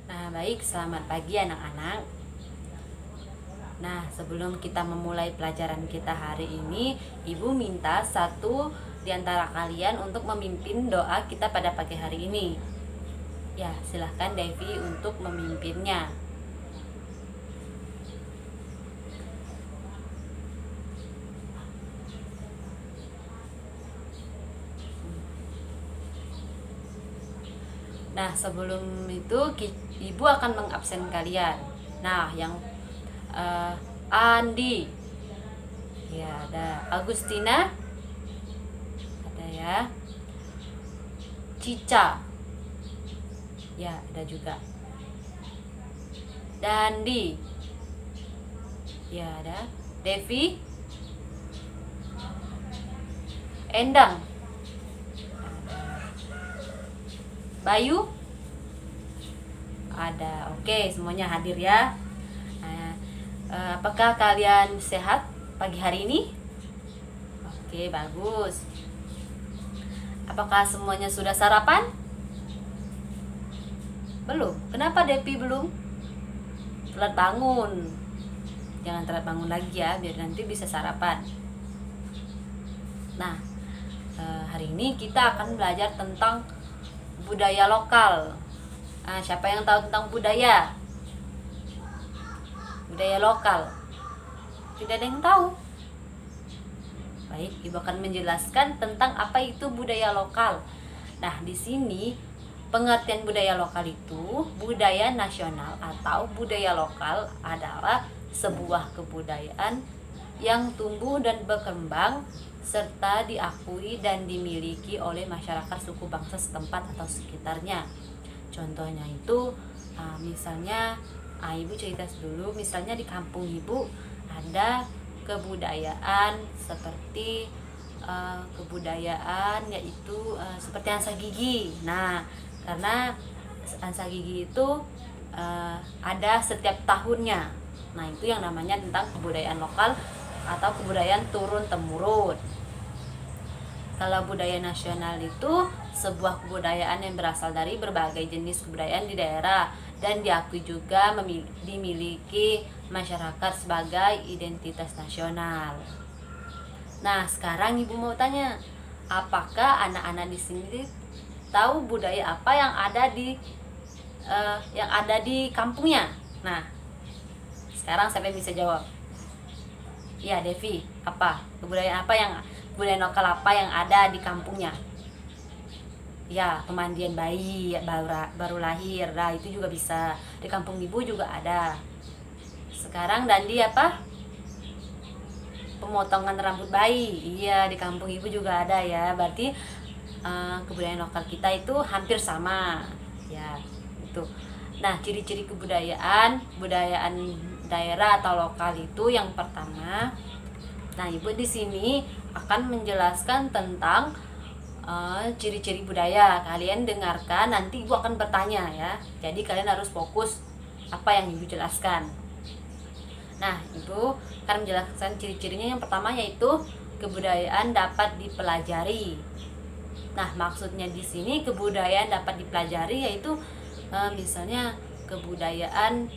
Nah, baik, selamat pagi anak-anak. Nah, sebelum kita memulai pelajaran kita hari ini, Ibu minta satu di antara kalian untuk memimpin doa kita pada pagi hari ini. Ya, silahkan Devi untuk memimpinnya. Nah, sebelum itu Ibu akan mengabsen kalian. Nah, yang Andi, ya ada Agustina, ada ya, Cica, ya ada juga, Dandi, ya ada, Devi, Endang, Bayu, ada. Oke, semuanya hadir ya. Nah, apakah kalian sehat pagi hari ini? Oke, bagus. Apakah semuanya sudah sarapan? Belum. Kenapa Devi belum? Telat bangun. Jangan telat bangun lagi ya, biar nanti bisa sarapan. Nah, hari ini kita akan belajar tentang budaya lokal. Nah, siapa yang tahu tentang budaya? Budaya lokal. Tidak ada yang tahu. Baik, Ibu akan menjelaskan tentang apa itu budaya lokal. Nah, di sini pengertian budaya lokal itu budaya nasional atau budaya lokal adalah sebuah kebudayaan yang tumbuh dan berkembang serta diakui dan dimiliki oleh masyarakat suku bangsa setempat atau sekitarnya. Contohnya itu misalnya Ibu cerita dulu, misalnya di kampung Ibu ada kebudayaan seperti kebudayaan yaitu seperti angsa gigi. Nah, karena angsa gigi itu ada setiap tahunnya. Nah, itu yang namanya tentang kebudayaan lokal atau kebudayaan turun temurun. Kalau budaya nasional itu sebuah kebudayaan yang berasal dari berbagai jenis kebudayaan di daerah dan diakui juga dimiliki masyarakat sebagai identitas nasional. Nah, sekarang Ibu mau tanya, apakah anak-anak di sini tahu budaya apa yang ada di kampungnya? Nah, sekarang siapa yang bisa jawab? Ya, Devi, apa? Budaya lokal apa yang ada di kampungnya? Ya, pemandian bayi baru lahir. Nah, itu juga bisa. Di kampung Ibu juga ada. Sekarang Dandi apa? Pemotongan rambut bayi. Iya, di kampung Ibu juga ada ya. Berarti kebudayaan lokal kita itu hampir sama. Ya, itu. Nah, ciri-ciri budayaan daerah atau lokal itu yang pertama. Nah, Ibu di sini akan menjelaskan tentang ciri-ciri budaya. Kalian dengarkan, nanti Ibu akan bertanya ya. Jadi kalian harus fokus apa yang Ibu jelaskan. Nah, Ibu akan menjelaskan ciri-cirinya. Yang pertama yaitu kebudayaan dapat dipelajari. Nah, maksudnya di sini kebudayaan dapat dipelajari yaitu misalnya kebudayaan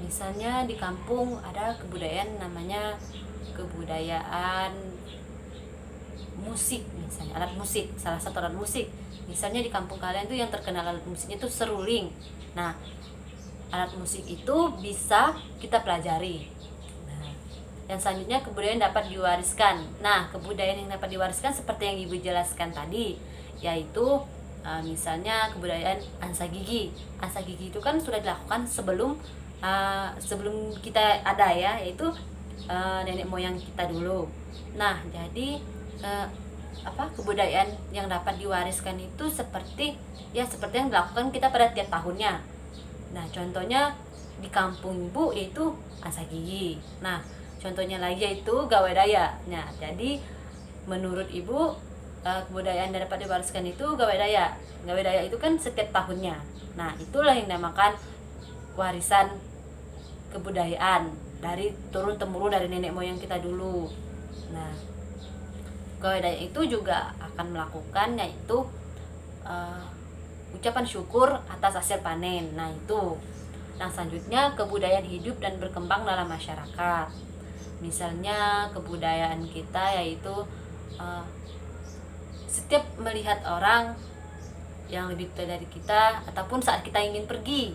misalnya di kampung ada kebudayaan namanya kebudayaan musik, misalnya alat musik, salah satu alat musik. Misalnya di kampung kalian tuh yang terkenal alat musiknya itu seruling. Nah, alat musik itu bisa kita pelajari. Nah, yang selanjutnya kebudayaan dapat diwariskan. Nah, kebudayaan yang dapat diwariskan seperti yang Ibu jelaskan tadi, yaitu misalnya kebudayaan angsa gigi. Angsa gigi itu kan sudah dilakukan sebelum kita ada ya, yaitu nenek moyang kita dulu. Nah, jadi kebudayaan yang dapat diwariskan itu seperti yang dilakukan kita pada tiap tahunnya. Nah, contohnya di kampung Ibu yaitu angsa gigi. Nah, contohnya lagi yaitu gawai daya. Nah, jadi menurut Ibu kebudayaan yang dapat diwariskan itu gawai daya. Gawai daya itu kan setiap tahunnya. Nah, itulah yang dinamakan warisan kebudayaan dari turun temurun dari nenek moyang kita dulu. Nah, gawai daya itu juga akan melakukan yaitu ucapan syukur atas hasil panen. Nah itu. Nah selanjutnya kebudayaan hidup dan berkembang dalam masyarakat. Misalnya kebudayaan kita yaitu setiap melihat orang yang lebih tua dari kita, ataupun saat kita ingin pergi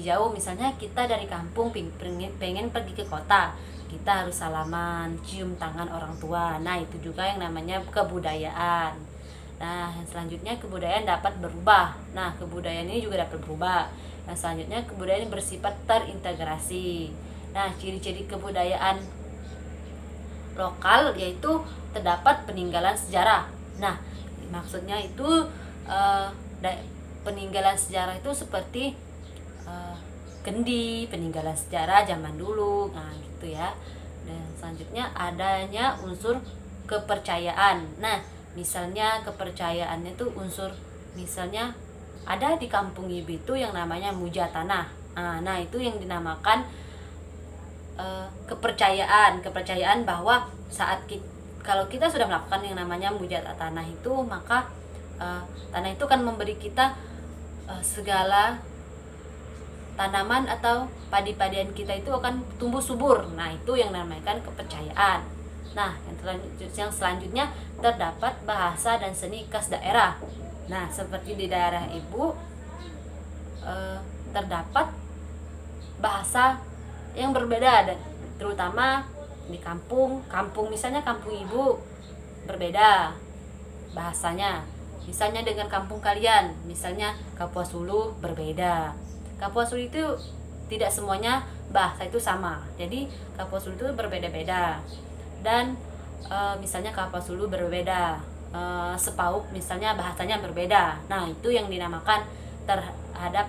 jauh, misalnya kita dari kampung pengen pergi ke kota, kita harus salaman, cium tangan orang tua. Nah itu juga yang namanya kebudayaan. Nah yang selanjutnya kebudayaan dapat berubah. Nah kebudayaan ini juga dapat berubah. Yang selanjutnya kebudayaan bersifat terintegrasi. Nah ciri-ciri kebudayaan lokal yaitu terdapat peninggalan sejarah. Nah maksudnya itu peninggalan sejarah itu seperti kendi, peninggalan sejarah zaman dulu, nah gitu ya. Dan selanjutnya adanya unsur kepercayaan. Nah misalnya kepercayaannya itu unsur, misalnya ada di kampung ibu itu yang namanya muja tanah. Nah itu yang dinamakan kepercayaan bahwa kalau kita sudah melakukan yang namanya muja tanah itu, maka tanah itu kan memberi kita segala tanaman atau padi-padian kita itu akan tumbuh subur. Nah itu yang dinamakan kepercayaan. Nah yang selanjutnya terdapat bahasa dan seni khas daerah. Nah seperti di daerah ibu terdapat bahasa yang berbeda, dan terutama di kampung misalnya kampung ibu berbeda bahasanya. Misalnya dengan kampung kalian, misalnya Kapuas Hulu berbeda. Kapuas Hulu itu tidak semuanya bahasa itu sama. Jadi Kapuas Hulu itu berbeda-beda. Dan misalnya Kapuas Hulu berbeda, Sepauk misalnya bahasanya berbeda. Nah itu yang dinamakan terhadap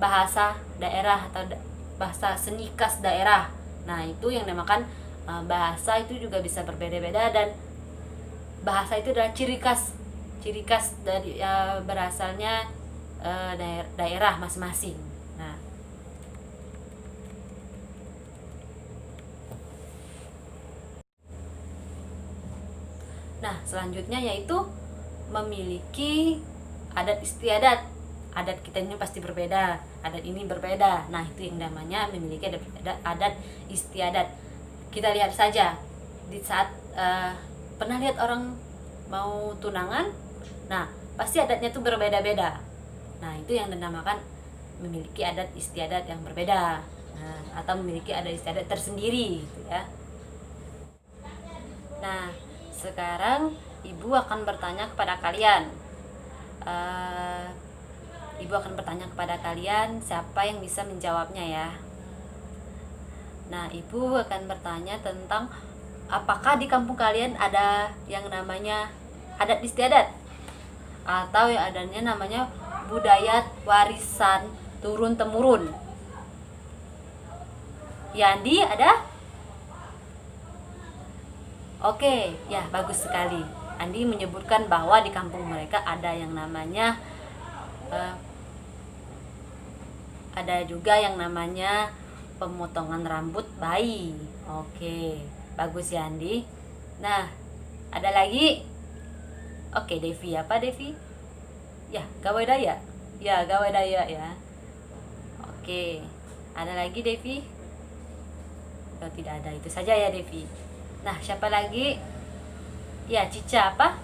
bahasa daerah atau bahasa seni khas daerah. Nah itu yang dinamakan bahasa itu juga bisa berbeda-beda, dan bahasa itu adalah ciri khas dari berasalnya daerah masing-masing. Nah selanjutnya yaitu memiliki adat istiadat. Adat kita ini pasti berbeda, adat ini berbeda. Nah itu yang namanya memiliki adat istiadat. Kita lihat saja di saat pernah lihat orang mau tunangan, nah pasti adatnya itu berbeda-beda. Nah itu yang dinamakan memiliki adat istiadat yang berbeda, atau memiliki adat istiadat tersendiri gitu ya. Nah sekarang ibu akan bertanya kepada kalian. Ibu akan bertanya kepada kalian, siapa yang bisa menjawabnya ya. Nah ibu akan bertanya tentang apakah di kampung kalian ada yang namanya adat istiadat, atau yang adanya namanya budaya warisan turun temurun. Yandi ada? Oke, ya bagus sekali. Andi menyebutkan bahwa di kampung mereka ada yang namanya ada juga yang namanya pemotongan rambut bayi. Oke, bagus ya Andi. Nah, ada lagi. Oke, Devi, apa Devi? Ya, gawai daya. Ya, gawai daya ya. Oke, ada lagi Devi? Oh, tidak ada, itu saja ya Devi. Nah, siapa lagi? Ya, Cica apa?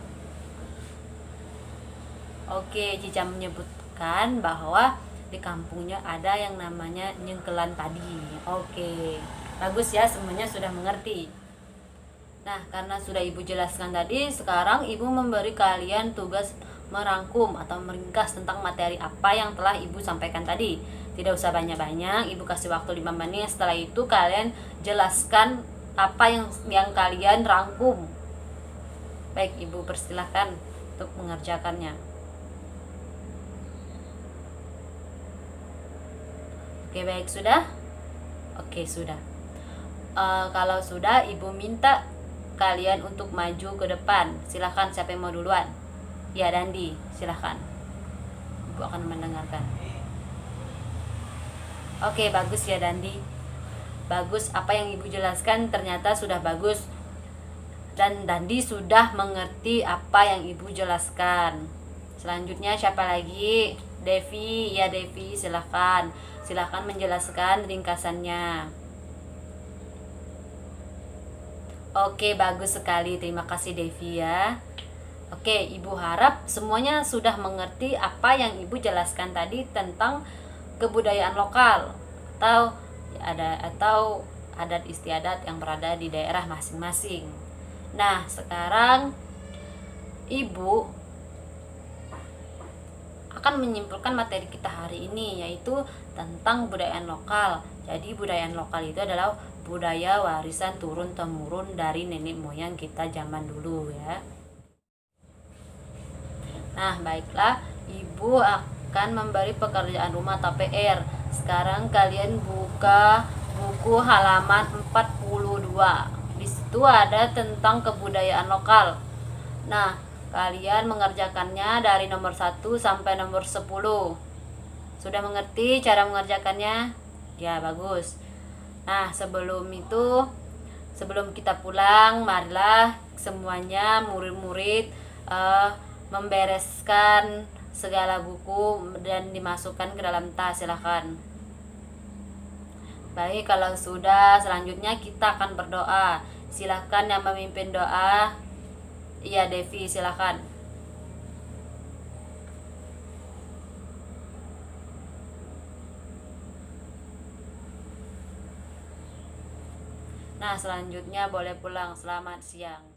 Oke, Cica menyebutkan bahwa di kampungnya ada yang namanya nyengkelan padi. Oke, bagus ya, semuanya sudah mengerti. Nah, karena sudah ibu jelaskan tadi, sekarang ibu memberi kalian tugas merangkum atau meringkas tentang materi apa yang telah ibu sampaikan tadi. Tidak usah banyak-banyak, ibu kasih waktu 5 menit. Setelah itu kalian jelaskan apa yang kalian rangkum. Baik, ibu persilahkan untuk mengerjakannya. Oke, baik, sudah? Oke, sudah. Kalau sudah, ibu minta kalian untuk maju ke depan. Silahkan, siapa yang mau duluan? Ya, Dandi, silahkan. Ibu akan mendengarkan. Oke, bagus ya Dandi. Bagus, apa yang ibu jelaskan ternyata sudah bagus. Dan Dandi sudah mengerti apa yang ibu jelaskan. Selanjutnya siapa lagi? Devi. Ya Devi, silahkan menjelaskan ringkasannya. Oke, bagus sekali, terima kasih Devi ya. Oke, Ibu harap semuanya sudah mengerti apa yang Ibu jelaskan tadi tentang kebudayaan lokal atau adat istiadat yang berada di daerah masing-masing. Nah, sekarang Ibu akan menyimpulkan materi kita hari ini, yaitu tentang budayaan lokal. Jadi budayaan lokal itu adalah budaya warisan turun-temurun dari nenek moyang kita zaman dulu ya. Nah, baiklah, Ibu akan memberi pekerjaan rumah atau PR. Sekarang kalian buka buku halaman 42. Di situ ada tentang kebudayaan lokal. Nah, kalian mengerjakannya dari nomor 1 sampai nomor 10. Sudah mengerti cara mengerjakannya? Ya, bagus. Nah, sebelum kita pulang, marilah semuanya murid-murid membereskan segala buku dan dimasukkan ke dalam tas. Silahkan. Baik, kalau sudah, selanjutnya kita akan berdoa. Silahkan yang memimpin doa. Iya, Devi, silahkan. Nah, selanjutnya boleh pulang. Selamat siang.